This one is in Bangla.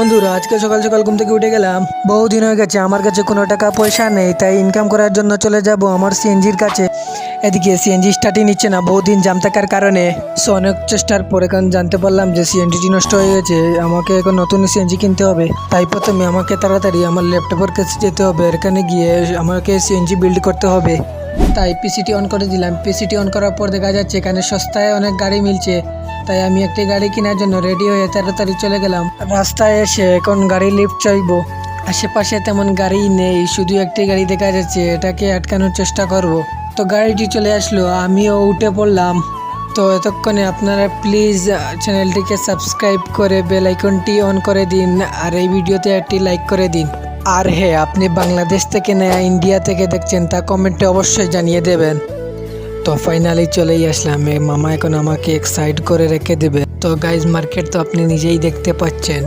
বন্ধুরা আজকে সকাল সকাল ঘুম থেকে উঠে গেলাম। বহুদিন হয়ে গেছে আমার কাছে কোনো টাকা পয়সা নেই, তাই ইনকাম করার জন্য চলে যাব আমার সিএনজির কাছে। এদিকে সিএনজি স্টার্টই নিচ্ছে না বহুদিন জাম থাকার কারণে। সো অনেক চেষ্টার পর এখন জানতে পারলাম যে সিএনজিটি নষ্ট হয়ে গেছে, আমাকে এখন নতুন সিএনজি কিনতে হবে। তাই প্রথমে আমাকে তাড়াতাড়ি আমার ল্যাপটপের কাছে যেতে হবে, এখানে গিয়ে আমাকে সিএনজি বিল্ড করতে হবে। তাই পিসিটি অন করে দিলাম। পিসিটি অন করার পর দেখা যাচ্ছে এখানে সস্তায় অনেক গাড়ি মিলছে, তাই আমি একটি গাড়ি কেনার জন্য রেডি হয়ে তাড়াতাড়ি চলে গেলাম। রাস্তায় এসে এখন গাড়ি লিফট চাইবো। আশেপাশে তেমন গাড়ি নেই, শুধু একটি গাড়ি দেখা যাচ্ছে, এটাকে আটকানোর চেষ্টা করব। তো গাড়িটি চলে আসলো, আমিও উঠে পড়লাম। তো এতক্ষণে আপনারা প্লিজ চ্যানেলটিকে সাবস্ক্রাইব করে বেল আইকনটি অন করে দিন, আর এই ভিডিওতে একটি লাইক করে দিন। আর হ্যাঁ, আপনি বাংলাদেশ থেকে না ইন্ডিয়া থেকে দেখছেন তা কমেন্টে অবশ্যই জানিয়ে দেবেন। তো ফাইনালি চলেই আসলাম, মামা এখন আমাকে এক সাইড করে রেখে দেবে। তো গাইজ মার্কেট তো আপনি নিজেই দেখতে পাচ্ছেন।